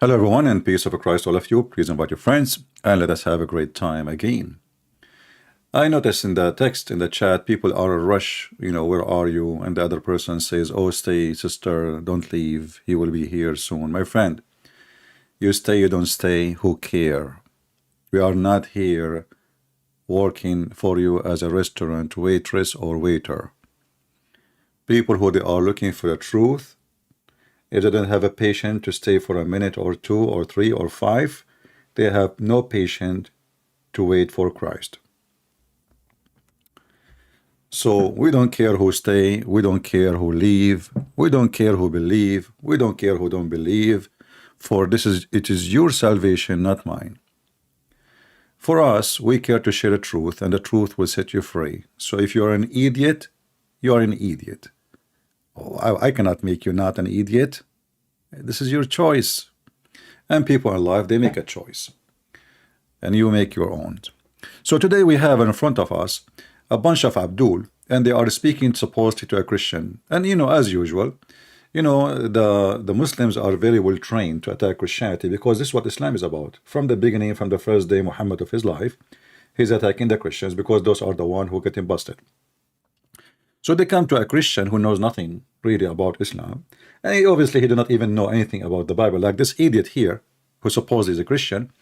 Hello, everyone, and peace of Christ, all of you. Please invite your friends, and let us have a great time again. I noticed in the text in the chat, people are a rush, where are you? And the other person says, oh, stay, sister, don't leave. He will be here soon. My friend, you stay, you don't stay, who care? We are not here working for you as a restaurant waitress or waiter. People who they are looking for the truth, if they don't have a patient to stay for a minute or two or three or five, they have no patient to wait for Christ. So we don't care who stay, we don't care who leave, we don't care who believe, we don't care who don't believe, for it is your salvation, not mine. For us, we care to share the truth, and the truth will set you free. So if you're an idiot, you're an idiot. Oh, I cannot make you not an idiot. This is your choice. And people in life, they make a choice. And you make your own. So today we have in front of us a bunch of Abdul, and they are speaking supposedly to a Christian. And as usual, the Muslims are very well trained to attack Christianity, because this is what Islam is about. From the beginning, from the first day Muhammad of his life, he's attacking the Christians because those are the ones who get him busted. So they come to a Christian who knows nothing really about Islam, and he did not even know anything about the Bible. Like this idiot here, who supposedly is a Christian,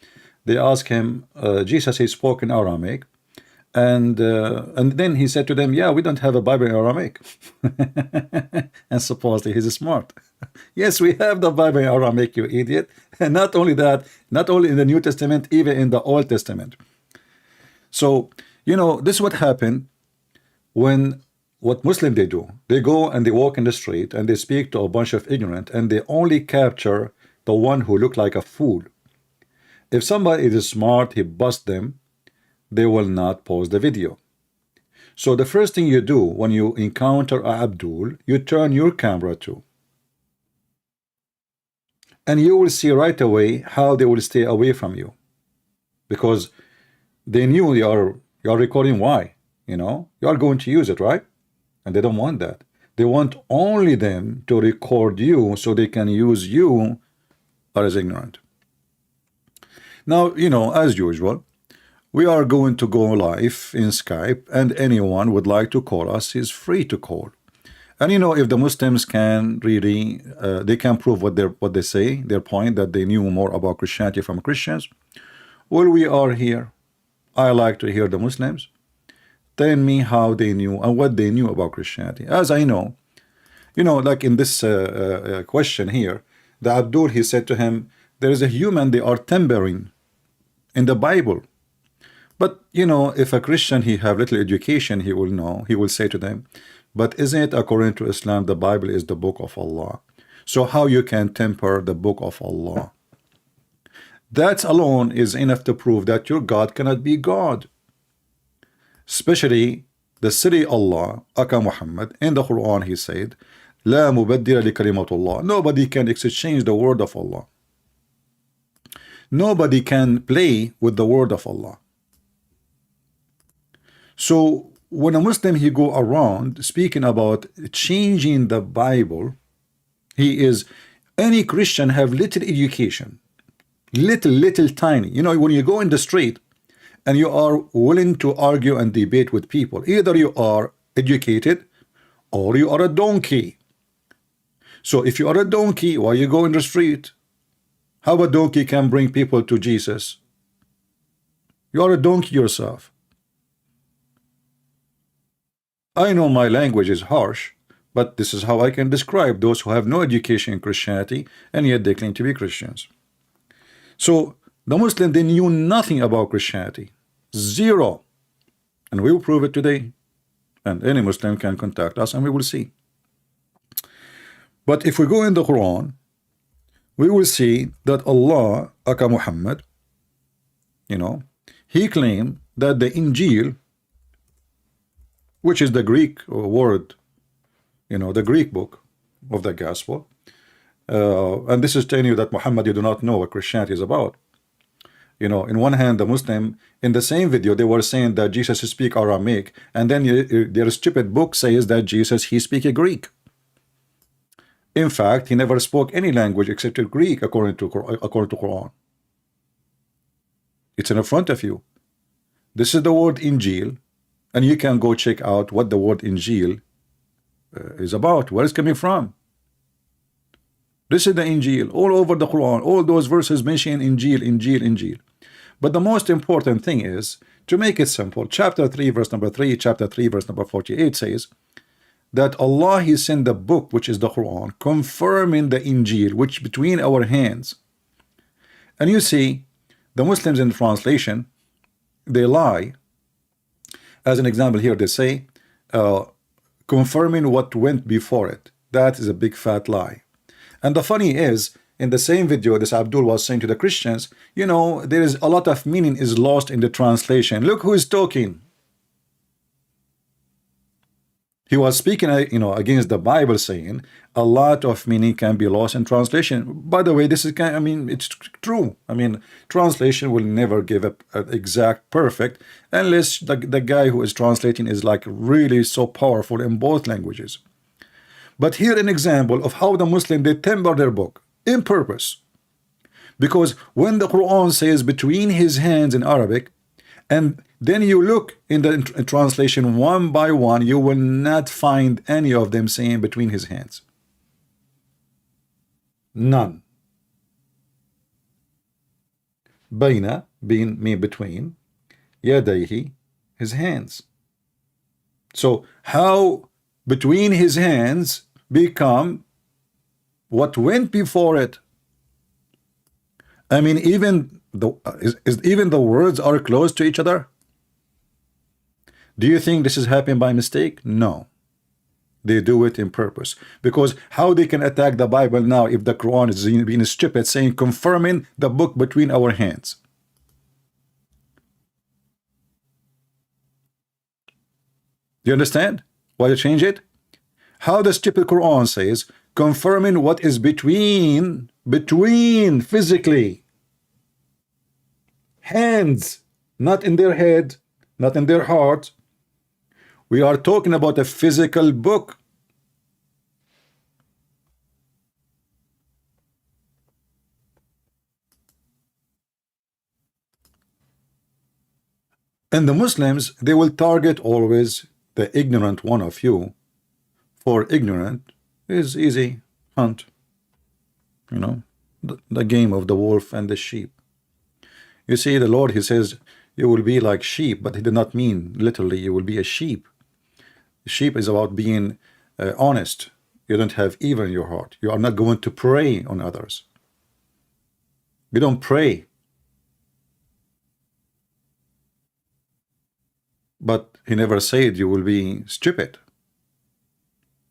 they ask him, Jesus, he spoke in Aramaic, and then he said to them, yeah, we don't have a Bible in Aramaic. And supposedly he's smart. Yes, we have the Bible in Aramaic, you idiot. And not only that, not only in the New Testament, even in the Old Testament. So, this is what happened when what Muslims they do. They go and they walk in the street and they speak to a bunch of ignorant, and they only capture the one who look like a fool. If somebody is smart, he busts them, they will not pause the video. So the first thing you do when you encounter a Abdul, you turn your camera to. And you will see right away how they will stay away from you. Because they knew you are recording. Why? You are going to use it, right? And they don't want that. They want only them to record you so they can use you as ignorant. Now, as usual, we are going to go live in Skype, and anyone would like to call us is free to call. And if the Muslims can really, they can prove what they say, their point that they knew more about Christianity from Christians. Well, we are here. I like to hear the Muslims tell me how they knew and what they knew about Christianity. As I know, like in this question here, the Abdul, he said to him, there is a human, they are tampering in the Bible. But, if a Christian, he have little education, he will know, he will say to them, but isn't it according to Islam, the Bible is the book of Allah? So how you can tamper the book of Allah? That alone is enough to prove that your God cannot be God. Especially the city Allah, Aka Muhammad, in the Quran he said, La mubaddila li kalimatullah. Nobody can exchange the word of Allah. Nobody can play with the word of Allah. So when a Muslim he go around speaking about changing the Bible, any Christian have little education, little tiny. When you go in the street and you are willing to argue and debate with people, either you are educated or you are a donkey. So if you are a donkey, why you go in the street? How a donkey can bring people to Jesus? You are a donkey yourself. I know my language is harsh, but this is how I can describe those who have no education in Christianity and yet they claim to be Christians. So the Muslim, they knew nothing about Christianity. Zero. And we will prove it today. And any Muslim can contact us and we will see. But if we go in the Quran, we will see that Allah, Aka Muhammad, he claimed that the Injil, which is the Greek word, the Greek book of the gospel, and this is telling you that Muhammad, you do not know what Christianity is about. In one hand, the Muslim, in the same video, they were saying that Jesus speak Aramaic, and then their stupid book says that Jesus, he speak Greek. In fact, he never spoke any language except Greek, according to Quran. It's in front of you. This is the word Injil, and you can go check out what the word Injil is about, where it's coming from. This is the Injil, all over the Quran. All those verses mention Injil, Injil, Injil. But the most important thing is, to make it simple, chapter 3, verse number 3, chapter 3, verse number 48 says that Allah, He sent the book, which is the Quran, confirming the Injil, which between our hands. And you see, the Muslims in the translation, they lie. As an example here, they say, confirming what went before it. That is a big fat lie. And the funny is, in the same video, this Abdul was saying to the Christians, you know, there is a lot of meaning is lost in the translation. Look who is talking. He was speaking, you know, against the Bible, saying a lot of meaning can be lost in translation. By the way, this is kind, I mean, it's true. I mean, translation will never give an exact perfect unless the guy who is translating is like really so powerful in both languages. But here an example of how the Muslim, they temper their book in purpose. Because when the Quran says between his hands in Arabic, and then you look in the translation one by one, you will not find any of them saying between his hands. None. Baina being mean between, yadayhi, his hands. So how between his hands become what went before it? I mean, even even the words are close to each other. Do you think this is happening by mistake? No, they do it in purpose. Because how they can attack the Bible now if the Quran is being stupid, saying confirming the book between our hands? Do you understand why you change it? How the stupid Quran says confirming what is between physically hands, not in their head, not in their heart. We are talking about a physical book. And the Muslims, they will target always the ignorant one of you. For ignorant is easy hunt. You know, the game of the wolf and the sheep. You see, the Lord, He says, you will be like sheep, but He did not mean literally you will be a sheep. Sheep is about being honest. You don't have evil in your heart. You are not going to prey on others. You don't pray. But He never said you will be stupid.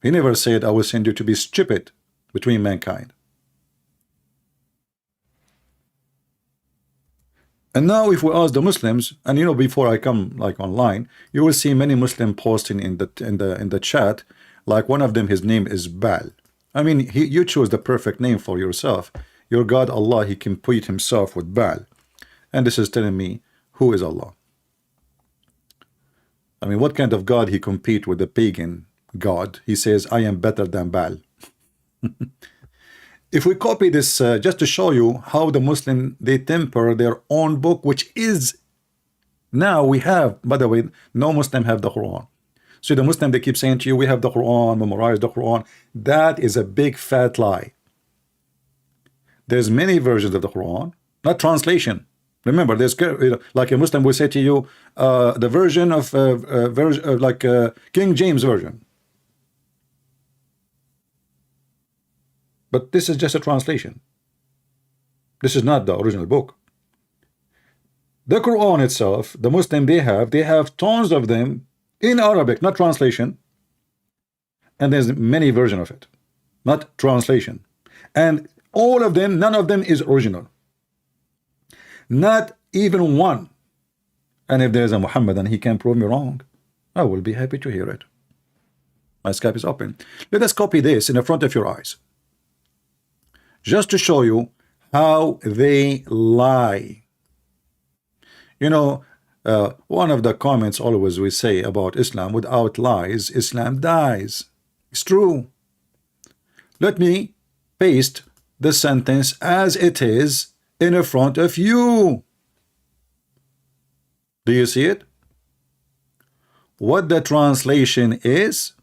He never said, I will send you to be stupid between mankind. And now if we ask the Muslims, and you know, before I come like online, you will see many Muslim posting in the chat, like one of them, his name is Baal. I mean, you choose the perfect name for yourself. Your God Allah, He can put Himself with Baal. And this is telling me, who is Allah? I mean, what kind of God He compete with the pagan God? He says, I am better than Baal. If we copy this, just to show you how the Muslim, they temper their own book, which is, now we have, by the way, no Muslim have the Quran. So the Muslim, they keep saying to you, we have the Quran, memorize the Quran. That is a big fat lie. There's many versions of the Quran, not translation. Remember, there's like a Muslim will say to you, the version of King James version. But this is just a translation. This is not the original book. The Quran itself, the Muslim, they have tons of them in Arabic, not translation. And there's many versions of it, not translation. And all of them, none of them is original. Not even one. And if there's a Muhammad and he can prove me wrong, I will be happy to hear it. My Skype is open. Let us copy this in the front of your eyes, just to show you how they lie. You know, one of the comments always we say about Islam, without lies, Islam dies. It's true. Let me paste the sentence as it is in front of you. Do you see it? What the translation is?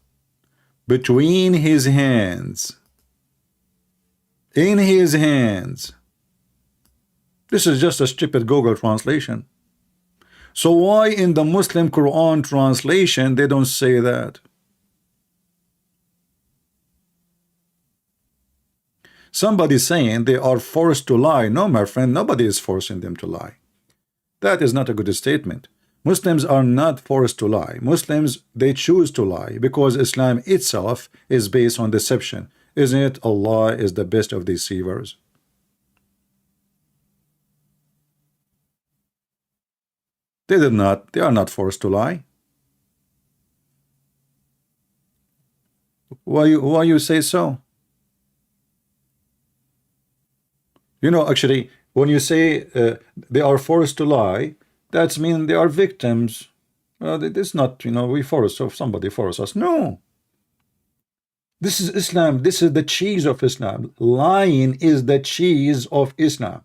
Between his hands. In his hands. This is just a stupid Google translation. So why in the Muslim Quran translation they don't say that? Somebody's saying they are forced to lie. No, my friend, nobody is forcing them to lie. That is not a good statement. Muslims are not forced to lie. Muslims, they choose to lie because Islam itself is based on deception. Isn't it? Allah is the best of deceivers. They are not forced to lie. Why you say so? You know, actually, when you say they are forced to lie, that means they are victims. It's not, you know, we force, or somebody force us. No. This is Islam. This is the cheese of Islam. Lying is the cheese of Islam.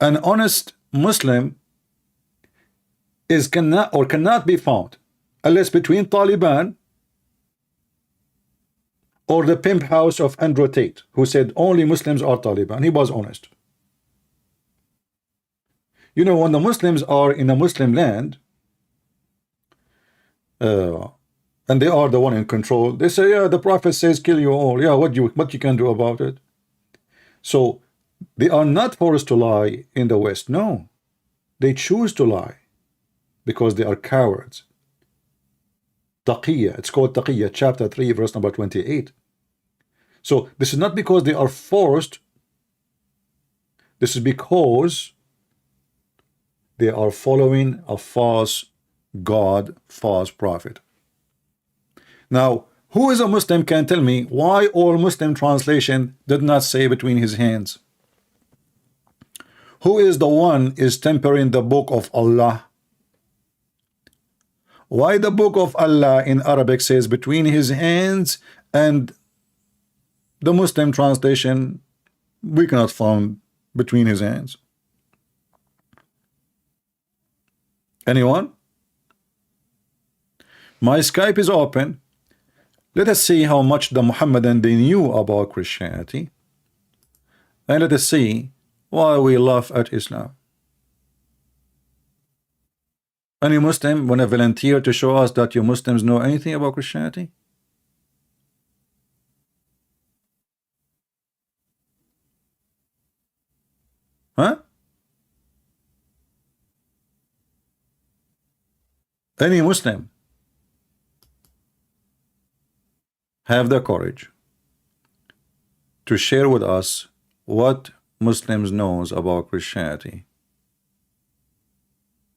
An honest Muslim cannot be found unless between Taliban or the pimp house of Andrew Tate, who said only Muslims are Taliban. He was honest. You know, when the Muslims are in a Muslim land, and they are the one in control, they say, yeah, the Prophet says kill you all. Yeah, what you can do about it? So they are not forced to lie in the West. No, they choose to lie because they are cowards. Taqiyya, it's called Taqiyya, chapter 3, verse number 28. So this is not because they are forced. This is because they are following a false God, false prophet. Now, who is a Muslim can tell me why all Muslim translation did not say between his hands? Who is the one is tempering the book of Allah? Why the book of Allah in Arabic says between his hands, and the Muslim translation we cannot find between his hands? Anyone? My Skype is open. Let us see how much the Muhammadan they knew about Christianity, and let us see why we laugh at Islam. Any Muslim want to volunteer to show us that you Muslims know anything about Christianity? Huh? Any Muslim have the courage to share with us what Muslims knows about Christianity?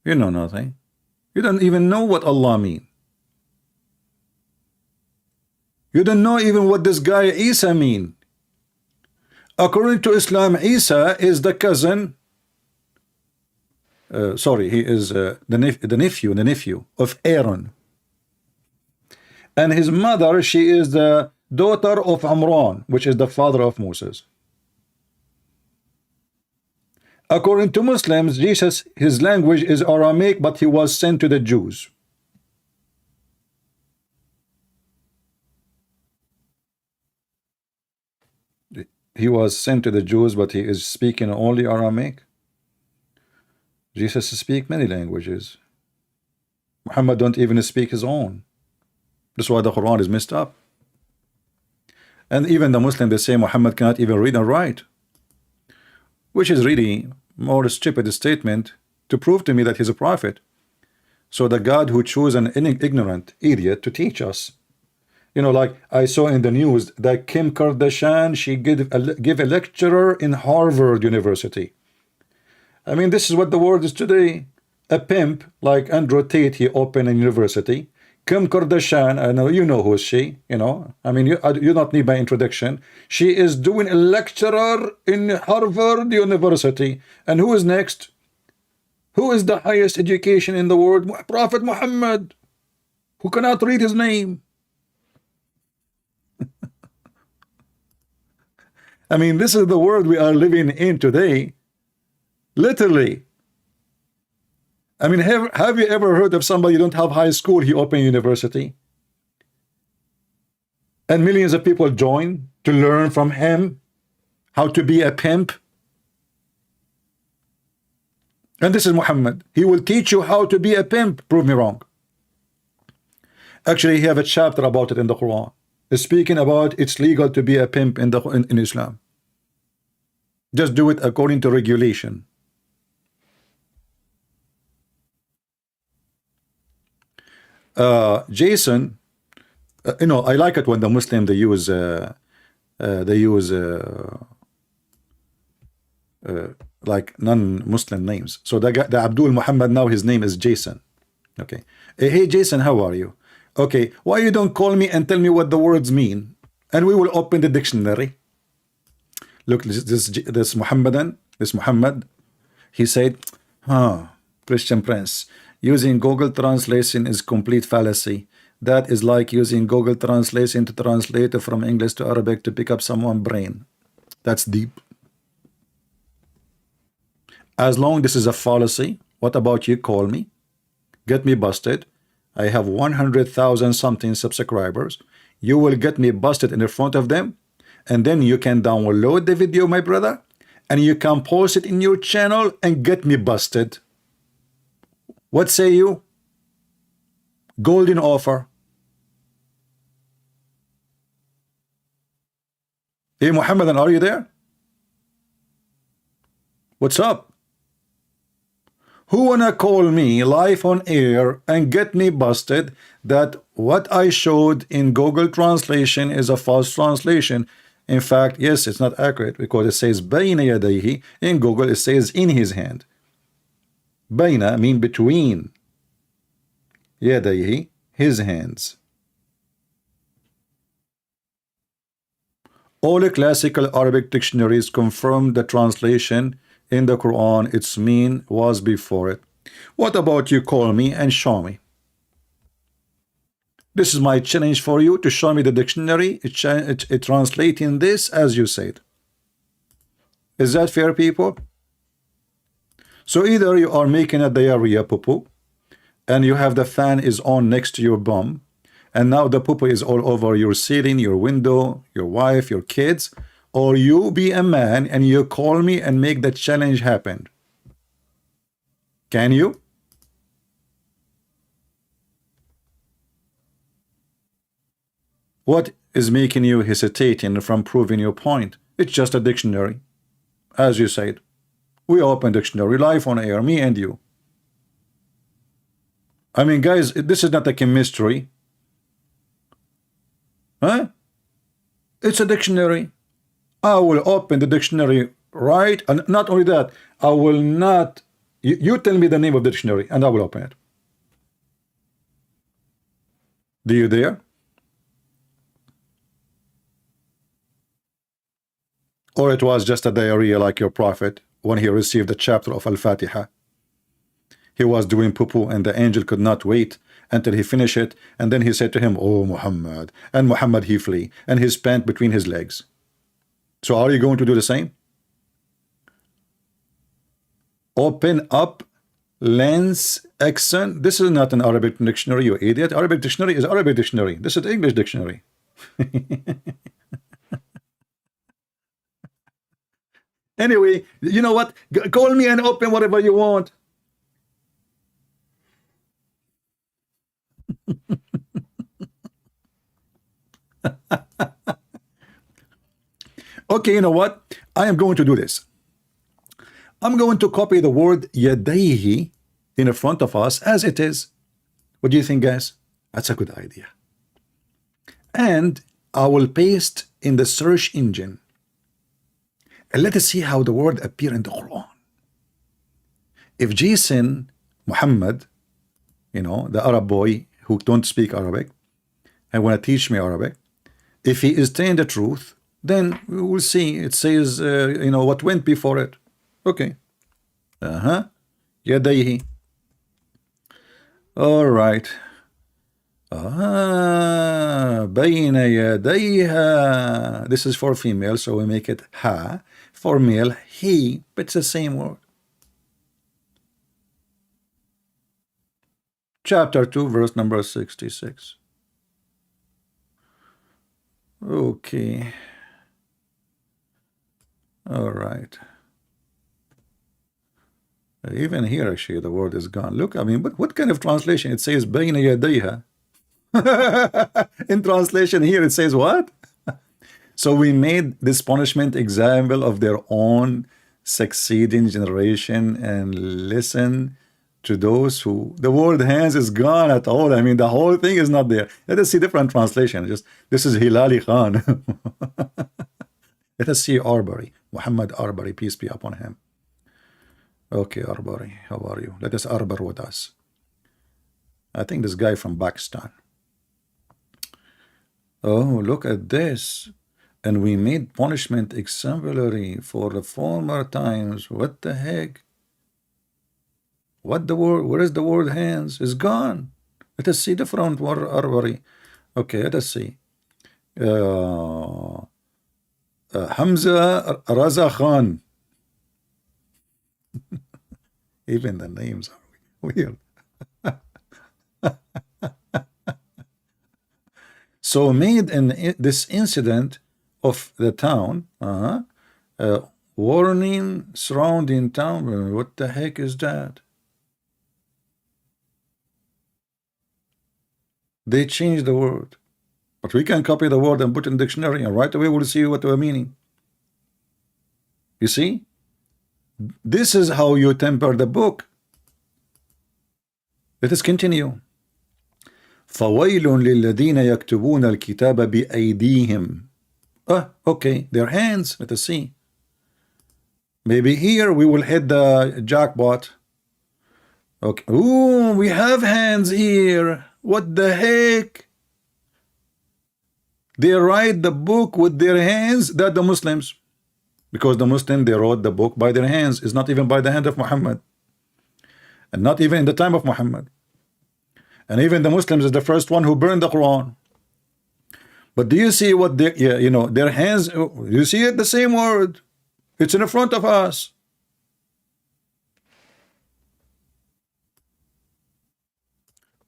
You know nothing. You don't even know what Allah mean. You don't know even what this guy Isa mean. According to Islam, Isa is the cousin. He is the nephew of Aaron, and his mother, she is the daughter of Amran, which is the father of Moses. According to Muslims, Jesus, his language is Aramaic, but he was sent to the Jews. He was sent to the Jews, but he is speaking only Aramaic. Jesus speaks many languages. Muhammad don't even speak his own. That's why the Quran is messed up. And even the Muslim, they say Muhammad cannot even read and write, which is really more stupid statement to prove to me that he's a prophet. So the God who chose an ignorant idiot to teach us. You know, like I saw in the news that Kim Kardashian, she give a lecturer in Harvard University. I mean, this is what the world is today. A pimp like Andrew Tate, he opened a university. Kim Kardashian, I know you know who is she, you know. I mean, you don't need my introduction. She is doing a lecturer in Harvard University. And who is next? Who is the highest education in the world? Prophet Muhammad, who cannot read his name. I mean, this is the world we are living in today. Literally. I mean, have you ever heard of somebody who don't have high school, he opened university? And millions of people join to learn from him how to be a pimp. And this is Muhammad. He will teach you how to be a pimp. Prove me wrong. Actually, he have a chapter about it in the Quran, speaking about it's legal to be a pimp in Islam. Just do it according to regulation. Jason, you know, I like it when the Muslim they use like non-Muslim names. So the Abdul Muhammad, now his name is Jason. Okay. Hey Jason, how are you? Okay, why you don't call me and tell me what the words mean, and we will open the dictionary. Look, this Muhammadan, this Muhammad, he said, Christian Prince, using Google Translation is complete fallacy. That is like using Google Translation to translate from English to Arabic to pick up someone's brain. That's deep. As long this is a fallacy, what about you call me? Get me busted. I have 100,000 something subscribers. You will get me busted in the front of them, and then you can download the video, my brother, and you can post it in your channel and get me busted. What say you? Golden offer. Hey Muhammadan, are you there? What's up? Who wanna call me live on air and get me busted that what I showed in Google Translation is a false translation? In fact, yes, it's not accurate because it says bayna yadayhi. In Google it says in his hand. Bayna mean between. Yadayhi, his hands. All classical Arabic dictionaries confirm the translation in the Quran, its mean was before it. What about you call me and show me? This is my challenge for you, to show me the dictionary, it translating this as you said. Is that fair, people? So either you are making a diarrhea poo-poo, and you have the fan is on next to your bum, and now the poo-poo is all over your ceiling, your window, your wife, your kids, or you be a man and you call me and make that challenge happen. Can you? What is making you hesitating from proving your point? It's just a dictionary. As you said, we open dictionary live on air, me and you. I mean, guys, this is not a chemistry. Huh? It's a dictionary. I will open the dictionary, right? And not only that, I will not. You tell me the name of the dictionary, and I will open it. Do you dare? Or it was just a diarrhea like your prophet when he received the chapter of Al-Fatiha. He was doing poo-poo and the angel could not wait until he finished it, and then he said to him, "Oh Muhammad," and Muhammad he flee, and his pant between his legs. So are you going to do the same? Open up lens accent. This is not an Arabic dictionary, you idiot. Arabic dictionary is Arabic dictionary. This is English dictionary. Anyway, you know what? Call me and open whatever you want. Okay, you know what? I am going to do this. I'm going to copy the word yadayhi in front of us as it is. What do you think, guys? That's a good idea. And I will paste in the search engine. And let us see how the word appear in the Quran. If Jason Muhammad, you know, the Arab boy who don't speak Arabic and want to teach me Arabic, if he is telling the truth, then we will see. It says, you know, what went before it. Okay. Yadayhi. All right. بين يديها. This is for female, so we make it ha. For male, he. But it's the same word. Chapter 2, verse number 66. Okay. All right. Even here, actually, the word is gone. Look, I mean, but what kind of translation? It says بين يديها. In translation here, it says what? So we made this punishment example of their own succeeding generation, and listen to those who the word hands is gone at all. I mean, the whole thing is not there. Let us see different translation. Just this is Hilali Khan. Let us see Arbery, Muhammad Arbery, peace be upon him. Okay, Arbery, how are you? Let us arbor with us. I think this guy from Pakistan. Oh, look at this. And we made punishment exemplary for the former times. What the heck? What the word? Where is the word hands? It's gone. Let us see the front word, Arbery. Okay, let us see. Hamza Raza Khan. Even the names are weird. So made in this incident of the town, warning surrounding town. What the heck is that? They changed the word, but we can copy the word and put in the dictionary, and right away we'll see what we're meaning. You see, this is how you temper the book. Let us continue. فويل للذين يكتبون الكتاب بأيديهم. Okay, their hands. Let us see. Maybe here we will hit the jackpot. Okay. Ooh, we have hands here. What the heck? They write the book with their hands. That the Muslims, because the Muslim, they wrote the book by their hands. It's not even by the hand of Muhammad, and not even in the time of Muhammad. And even the Muslims is the first one who burned the Quran. But do you see what they, you know, their hands? You see it, the same word. It's in front of us.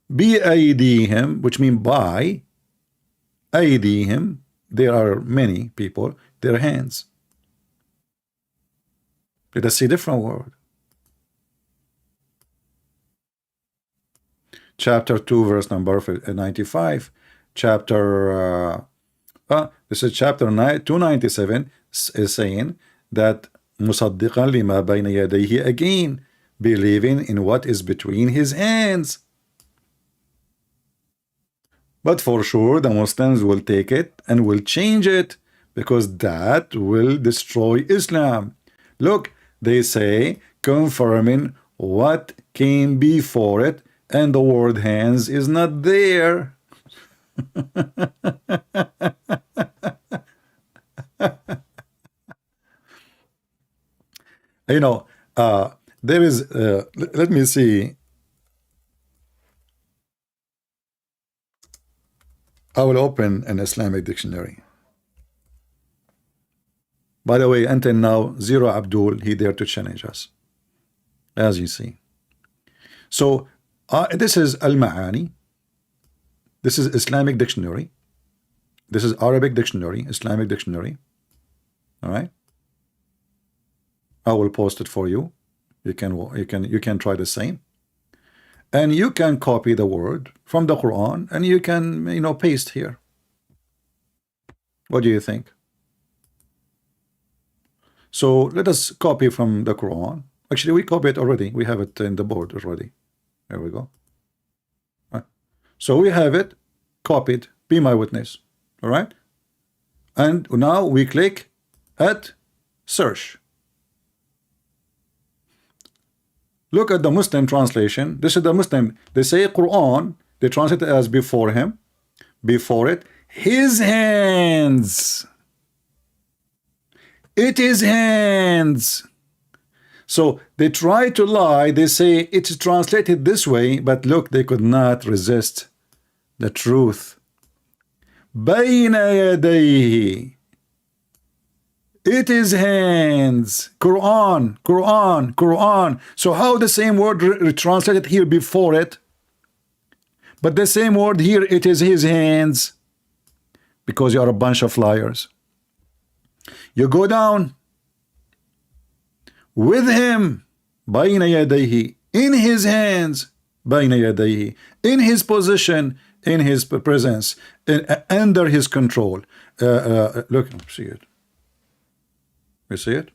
بأيديهم, which mean by. أيديهم, there are many people, their hands. Let us see different word. Chapter 2, verse number 95. Chapter this is chapter 297, is saying that مصدقا لما بين يديه, again believing in what is between his hands. But for sure the Muslims will take it and will change it, because that will destroy Islam. Look, they say confirming what came before it, and the word hands is not there. You know, there is let me see. I will open an Islamic dictionary. By the way, until now, Zero Abdul, he dared to challenge us, as you see. So this is Al-Ma'ani. This is Islamic dictionary. This is Arabic dictionary, Islamic dictionary. All right. I will post it for you. You can try the same, and you can copy the word from the Quran, and you can, you know, paste here. What do you think? So let us copy from the Quran. Actually, we copy it already. We have it in the board already. There we go. So we have it copied. Be my witness. All right. And now we click at search. Look at the Muslim translation. This is the Muslim. They say Quran. They translate it as before him. Before it, his hands. It is hands. So they try to lie. They say it's translated this way, but look, they could not resist the truth. بين يديه. It is hands. Quran, Quran, Quran. So how the same word translated here before it, but the same word here, it is his hands? Because you are a bunch of liars. You go down with him, بين يديه, in his hands, بين يديه, in his position, in his presence, under his control. Look, see it. You see it?